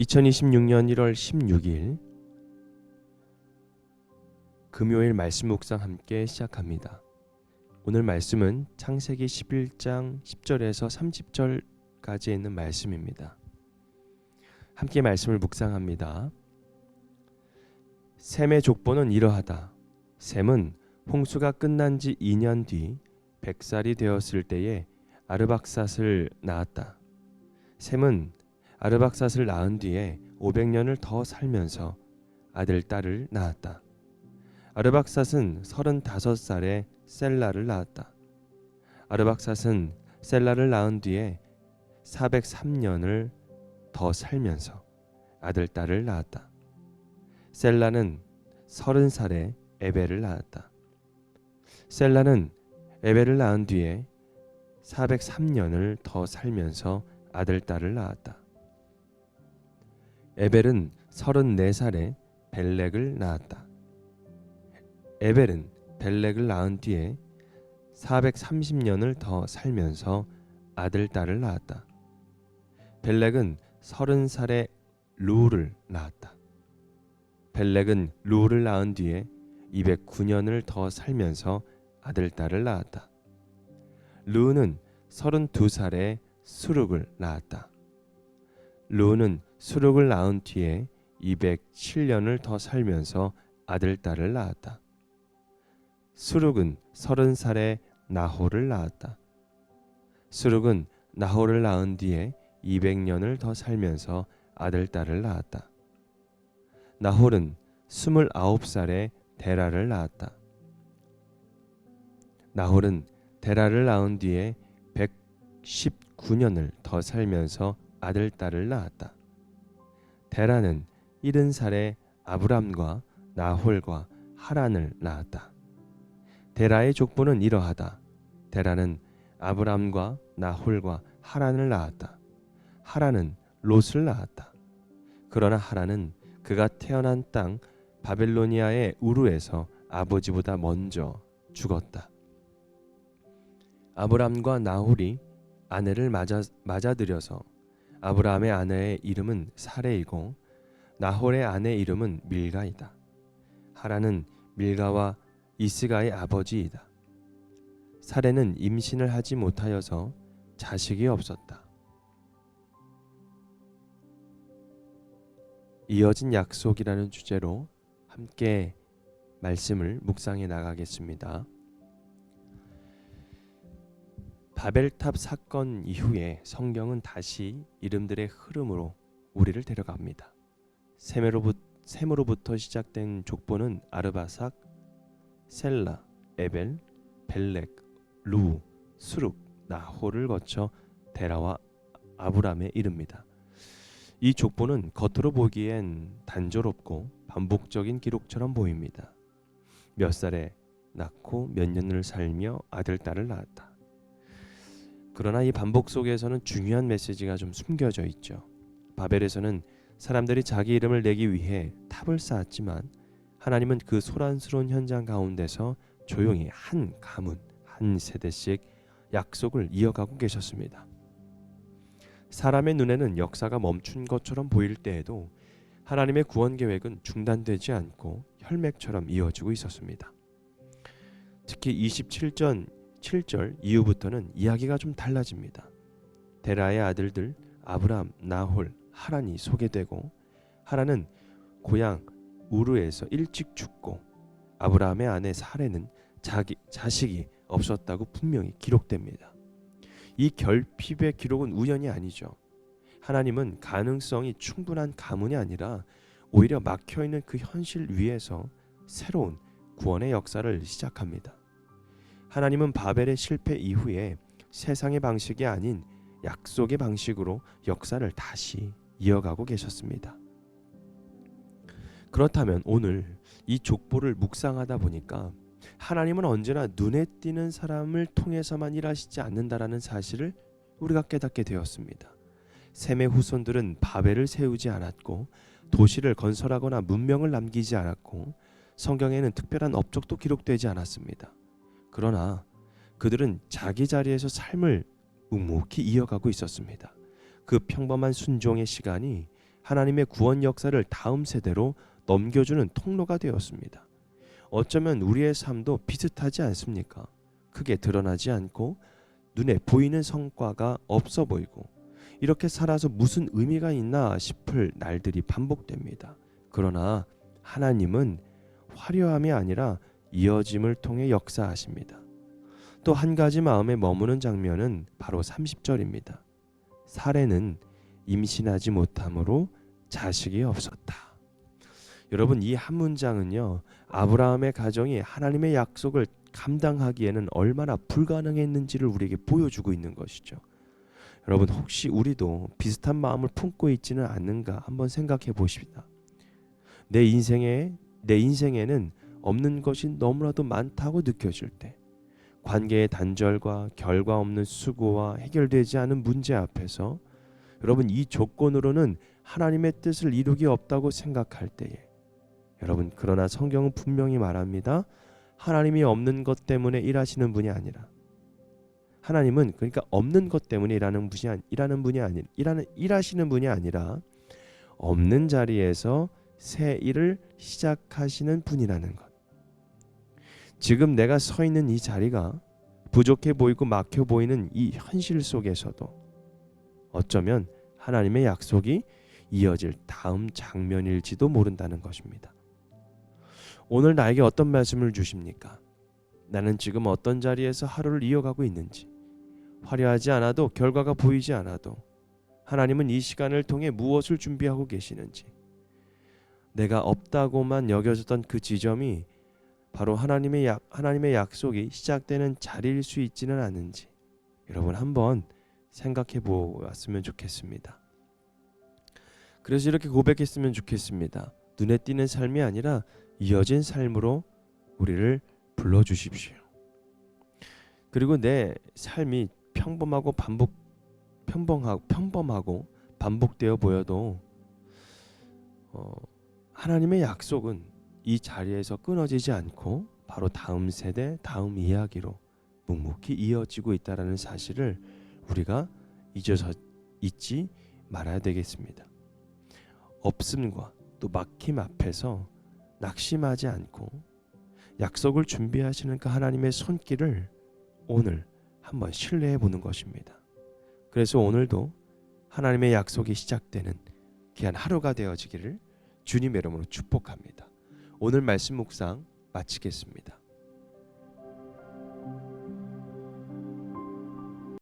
2026년 1월 16일 금요일 말씀 묵상 함께 시작합니다. 오늘 말씀은 창세기 11장 10절에서 30절까지 있는 말씀입니다. 함께 말씀을 묵상합니다. 셈의 족보는 이러하다. 셈은 홍수가 끝난 지 2년 뒤 100살이 되었을 때에 아르박삿을 낳았다. 셈은 아르박삿을 낳은 뒤에 500년을 더 살면서 아들, 딸을 낳았다. 아르박삿은 35살에 셀라를 낳았다. 아르박삿은 셀라를 낳은 뒤에 403년을 더 살면서 아들, 딸을 낳았다. 셀라는 30살에 에벨을 낳았다. 셀라는 에벨을 낳은 뒤에 403년을 더 살면서 아들, 딸을 낳았다. 에벨은 34살에 벨렉을 낳았다. 에벨은 벨렉을 낳은 뒤에 430년을 더 살면서 아들, 딸을 낳았다. 벨렉은 30살에 루를 낳았다. 벨렉은 루를 낳은 뒤에 209년을 더 살면서 아들, 딸을 낳았다. 루는 32살에 수룩을 낳았다. 루는 수룩을 낳은 뒤에 207년을 더 살면서 아들, 딸을 낳았다. 수룩은 30살에 나홀을 낳았다. 수룩은 나홀을 낳은 뒤에 200년을 더 살면서 아들, 딸을 낳았다. 나홀은 29살에 데라를 낳았다. 나홀은 데라를 낳은 뒤에 119년을 더 살면서 아들, 딸을 낳았다. 데라는 70살에 아브람과 나홀과 하란을 낳았다. 데라의 족보는 이러하다. 데라는 아브람과 나홀과 하란을 낳았다. 하란은 롯을 낳았다. 그러나 하란은 그가 태어난 땅 바벨로니아의 우르에서 아버지보다 먼저 죽었다. 아브람과 나홀이 아내를 맞아들여서 아브라함의 아내의 이름은 사레이고 나홀의 아내 이름은 밀가이다. 하란은 밀가와 이스가의 아버지이다. 사레는 임신을 하지 못하여서 자식이 없었다. 이어진 약속이라는 주제로 함께 말씀을 묵상해 나가겠습니다. 바벨탑 사건 이후에 성경은 다시 이름들의 흐름으로 우리를 데려갑니다. 셈으로부터 시작된 족보는 아르바삭, 셀라, 에벨, 벨렉, 루, 수룩, 나홀을 거쳐 데라와 아브람에 이릅니다. 이 족보는 겉으로 보기엔 단조롭고 반복적인 기록처럼 보입니다. 몇 살에 낳고 몇 년을 살며 아들, 딸을 낳았다. 그러나 이 반복 속에서는 중요한 메시지가 좀 숨겨져 있죠. 바벨에서는 사람들이 자기 이름을 내기 위해 탑을 쌓았지만 하나님은 그 소란스러운 현장 가운데서 조용히 한 가문, 한 세대씩 약속을 이어가고 계셨습니다. 사람의 눈에는 역사가 멈춘 것처럼 보일 때에도 하나님의 구원 계획은 중단되지 않고 혈맥처럼 이어지고 있었습니다. 특히 27절 7절 이후부터는 이야기가 좀 달라집니다. 데라의 아들들 아브람, 나홀, 하란이 소개되고 하란은 고향 우르에서 일찍 죽고 아브라함의 아내 사레는 자식이 없었다고 분명히 기록됩니다. 이 결핍의 기록은 우연이 아니죠. 하나님은 가능성이 충분한 가문이 아니라 오히려 막혀있는 그 현실 위에서 새로운 구원의 역사를 시작합니다. 하나님은 바벨의 실패 이후에 세상의 방식이 아닌 약속의 방식으로 역사를 다시 이어가고 계셨습니다. 그렇다면 오늘 이 족보를 묵상하다 보니까 하나님은 언제나 눈에 띄는 사람을 통해서만 일하시지 않는다라는 사실을 우리가 깨닫게 되었습니다. 셈의 후손들은 바벨을 세우지 않았고 도시를 건설하거나 문명을 남기지 않았고 성경에는 특별한 업적도 기록되지 않았습니다. 그러나 그들은 자기 자리에서 삶을 묵묵히 이어가고 있었습니다. 그 평범한 순종의 시간이 하나님의 구원 역사를 다음 세대로 넘겨주는 통로가 되었습니다. 어쩌면 우리의 삶도 비슷하지 않습니까? 크게 드러나지 않고 눈에 보이는 성과가 없어 보이고 이렇게 살아서 무슨 의미가 있나 싶을 날들이 반복됩니다. 그러나 하나님은 화려함이 아니라 이어짐을 통해 역사하십니다. 또 한 가지 마음에 머무는 장면은 바로 30절입니다. 사레는 임신하지 못함으로 자식이 없었다. 여러분, 이 한 문장은요, 아브라함의 가정이 하나님의 약속을 감당하기에는 얼마나 불가능했는지를 우리에게 보여주고 있는 것이죠. 여러분, 혹시 우리도 비슷한 마음을 품고 있지는 않는가 한번 생각해 보십시다. 내 인생에는 없는 것이 너무나도 많다고 느껴질 때, 관계의 단절과 결과 없는 수고와 해결되지 않은 문제 앞에서 여러분, 이 조건으로는 하나님의 뜻을 이루기 없다고 생각할 때에, 여러분, 그러나 성경은 분명히 말합니다. 하나님이 없는 것 때문에 일하시는 분이 아니라, 하나님은 그러니까 없는 것 때문에 일하시는 분이 아니라 없는 자리에서 새 일을 시작하시는 분이라는 것. 지금 내가 서 있는 이 자리가 부족해 보이고 막혀 보이는 이 현실 속에서도 어쩌면 하나님의 약속이 이어질 다음 장면일지도 모른다는 것입니다. 오늘 나에게 어떤 말씀을 주십니까? 나는 지금 어떤 자리에서 하루를 이어가고 있는지, 화려하지 않아도 결과가 보이지 않아도 하나님은 이 시간을 통해 무엇을 준비하고 계시는지, 내가 없다고만 여겨졌던 그 지점이 바로 하나님의 약속이 시작되는 자리일 수 있지는 않은지 여러분 한번 생각해 보았으면 좋겠습니다. 그래서 이렇게 고백했으면 좋겠습니다. 눈에 띄는 삶이 아니라 이어진 삶으로 우리를 불러주십시오. 그리고 내 삶이 평범하고 반복되어 보여도 하나님의 약속은 이 자리에서 끊어지지 않고 바로 다음 세대, 다음 이야기로 묵묵히 이어지고 있다는 사실을 우리가 잊지 말아야 되겠습니다. 없음과 또 막힘 앞에서 낙심하지 않고 약속을 준비하시는 그 하나님의 손길을 오늘 한번 신뢰해 보는 것입니다. 그래서 오늘도 하나님의 약속이 시작되는 귀한 하루가 되어지기를 주님의 이름으로 축복합니다. 오늘 말씀 묵상 마치겠습니다.